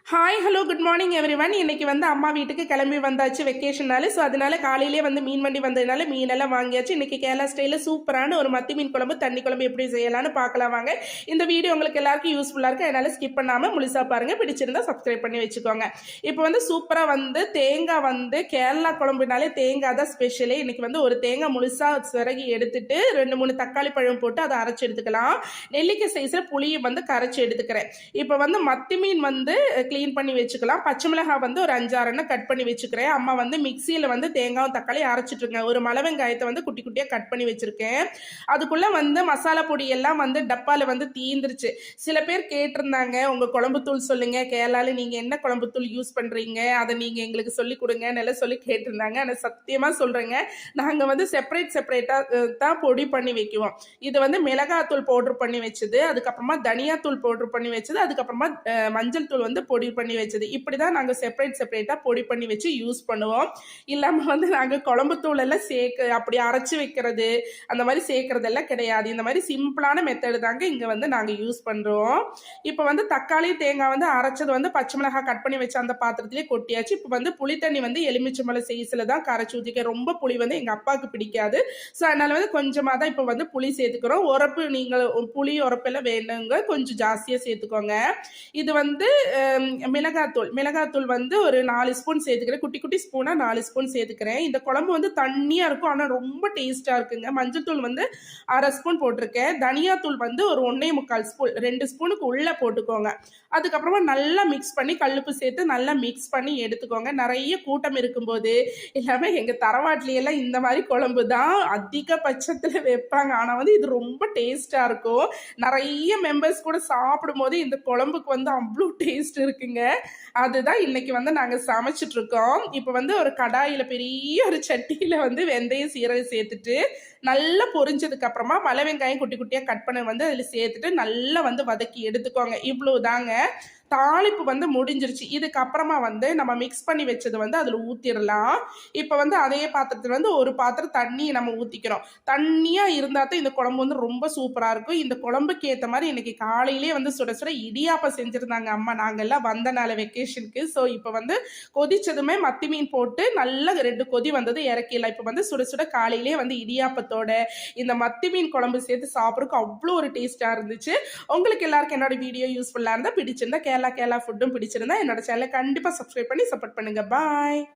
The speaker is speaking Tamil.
Hi hello good morning everyone. இன்னைக்கு வந்து அம்மா வீட்டுக்கு கிளம்பி வந்தாச்சு வெக்கேஷனால. ஸோ அதனால காலையிலேயே வந்து மீன் வண்டி வந்ததுனால மீனெல்லாம் வாங்கியாச்சு. இன்னைக்கு கேரளா ஸ்டைலில் சூப்பரான ஒரு மத்தி மீன் குழம்பு தண்ணி குழம்பு எப்படி செய்யலாம்னு பார்க்கலாம் வாங்க. இந்த வீடியோ உங்களுக்கு எல்லாருக்கும் யூஸ்ஃபுல்லாக இருக்குது, அதனால ஸ்கிப் பண்ணாமல் முழுசாக பாருங்கள். பிடிச்சிருந்தா சப்ஸ்கிரைப் பண்ணி வச்சுக்கோங்க. இப்போ வந்து சூப்பராக வந்து தேங்காய் வந்து கேரளா குழம்புனாலே தேங்காய் தான் ஸ்பெஷலே. இன்னைக்கு வந்து ஒரு தேங்காய் முழுசாக சிறகி எடுத்துட்டு 2-3 தக்காளி பழம் போட்டு அதை அரைச்சி எடுத்துக்கலாம். நெல்லிக்காய் சைஸில் புளியை வந்து கரைச்சி எடுத்துக்கிறேன். இப்போ வந்து மத்தி மீன் வந்து க்ளீன் பண்ணி வச்சுக்கலாம். பச்சை மிளகாய் வந்து ஒரு 5-6 கட் பண்ணி வச்சுக்கிறேன். அம்மா வந்து மிக்சியில் வந்து தேங்காயும் தக்காளி அரைச்சிட்ருக்கேன். ஒரு மலை வெங்காயத்தை வந்து குட்டி குட்டியாக கட் பண்ணி வச்சுருக்கேன். அதுக்குள்ளே வந்து மசாலா பொடி எல்லாம் வந்து டப்பாவில் வந்து தீந்துருச்சு. சில பேர் கேட்டிருந்தாங்க, உங்கள் குழம்புத்தூள் சொல்லுங்கள், கேரளாவில் நீங்கள் என்ன குழம்புத்தூள் யூஸ் பண்ணுறீங்க, அதை நீங்கள் எங்களுக்கு சொல்லிக் கொடுங்க நல்லா சொல்லி கேட்டிருந்தாங்க. ஆனால் சத்தியமாக சொல்கிறேங்க, நாங்கள் வந்து செப்பரேட்டாக தான் பொடி பண்ணி வைக்குவோம். இது வந்து மிளகாத்தூள் பவுட்ரு பண்ணி வச்சது, அதுக்கப்புறமா தனியாத்தூள் பவுட்ரு பண்ணி வச்சது, அதுக்கப்புறமா மஞ்சள் தூள் வந்து பொடி பண்ணி வச்சது. இப்படி தான் நாங்கள் செப்பரேட்டாக பொடி பண்ணி வச்சு யூஸ் பண்ணுவோம். இல்லாமல் வந்து நாங்கள் குழம்பு தூள் எல்லாம் அப்படி அரைச்சி வைக்கிறது அந்த மாதிரி சேர்க்கறதெல்லாம் கிடையாது. இந்த மாதிரி சிம்பிளான மெத்தடு தாங்க இங்கே வந்து நாங்கள் யூஸ் பண்ணுறோம். இப்போ வந்து தக்காளி தேங்காய் வந்து அரைச்சது வந்து பச்சை மிளகாய் கட் பண்ணி வச்ச அந்த பாத்திரத்திலே கொட்டியாச்சு. இப்போ வந்து புளி தண்ணி வந்து எலுமிச்சம்பழம் சைஸில் தான் கரைச்சி ஊற்றிக்க. ரொம்ப புளி வந்து எங்கள் அப்பாவுக்கு பிடிக்காது. ஸோ அதனால வந்து கொஞ்சமாக தான் இப்போ வந்து புளி சேர்த்துக்கிறோம். உரப்பு நீங்கள் புளி உரப்பெல்லாம் வேணுங்க, கொஞ்சம் ஜாஸ்தியாக சேர்த்துக்கோங்க. இது வந்து மிளகாத்தூள் வந்து ஒரு 4 ஸ்பூன் சேர்த்துக்கிறேன். குட்டி குட்டி ஸ்பூனாக 4 ஸ்பூன் சேர்த்துக்கிறேன். இந்த குழம்பு வந்து தண்ணியாக இருக்கும், ஆனால் ரொம்ப டேஸ்ட்டாக இருக்குங்க. மஞ்சள் தூள் வந்து 1/2 ஸ்பூன் போட்டிருக்கேன். தனியாத்தூள் வந்து ஒரு 1.25 ஸ்பூன், 2 ஸ்பூனுக்கு உள்ளே போட்டுக்கோங்க. அதுக்கப்புறமா நல்லா மிக்ஸ் பண்ணி கல்லுப்பு சேர்த்து நல்லா மிக்ஸ் பண்ணி எடுத்துக்கோங்க. நிறைய கூட்டம் இருக்கும்போது எல்லாமே எங்கள் தரவாட்டிலையெல்லாம் இந்த மாதிரி குழம்பு தான் அதிகபட்சத்தில் வைப்பாங்க. ஆனால் வந்து இது ரொம்ப டேஸ்ட்டாக இருக்கும். நிறைய மெம்பர்ஸ் கூட சாப்பிடும்போது இந்த குழம்புக்கு வந்து அவ்வளோ டேஸ்ட் இருக்குங்க. அதுதான் இன்னைக்கு வந்து நாங்கள் சமைச்சிட்டு இருக்கோம். இப்போ வந்து ஒரு கடாயில் பெரிய ஒரு சட்டியில் வந்து வெந்தயம் சீரகம் சேர்த்துட்டு நல்லா பொரிஞ்சதுக்கு அப்புறமா மலை வெங்காயம் குட்டி குட்டியாக கட் பண்ண வந்து அதில் சேர்த்துட்டு நல்லா வந்து வதக்கி எடுத்துக்கோங்க. இவ்வளோ தாங்க. தாளிப்பு வந்து முடிஞ்சிருச்சு. இதுக்கப்புறமா வந்து நம்ம மிக்ஸ் பண்ணி வச்சது வந்து அதில் ஊற்றிடலாம். இப்போ வந்து அதே பாத்திரத்தில் வந்து ஒரு பாத்திரம் தண்ணி நம்ம ஊற்றிக்கிறோம். தண்ணியாக இருந்தால் தான் இந்த குழம்பு வந்து ரொம்ப சூப்பராக இருக்கும். இந்த குழம்புக்கு ஏற்ற மாதிரி இன்னைக்கு காலையிலே வந்து சுட சுட இடியாப்பம் செஞ்சுருந்தாங்க அம்மா, நாங்கள்லாம் வந்தனால வெக்கேஷனுக்கு. ஸோ இப்போ வந்து கொதிச்சதுமே மத்தி மீன் போட்டு நல்லா 2 கொதி வந்தது இறக்கிடலாம். இப்போ வந்து சுட சுட காலையிலே வந்து இடியாப்பத்தோட இந்த மத்தி மீன் குழம்பு சேர்த்து சாப்பிட்றதுக்கு அவ்வளோ ஒரு டேஸ்ட்டாக இருந்துச்சு. உங்களுக்கு எல்லாருக்கும் என்னோட வீடியோ யூஸ்ஃபுல்லாக இருந்தால், பிடிச்சிருந்தா கேரளா ஃபுட்டும் பிடிச்சிருந்தா என்னோட சேனலை கண்டிப்பாக சப்ஸ்கிரைப் பண்ணி சப்போர்ட் பண்ணுங்கள். பாய்.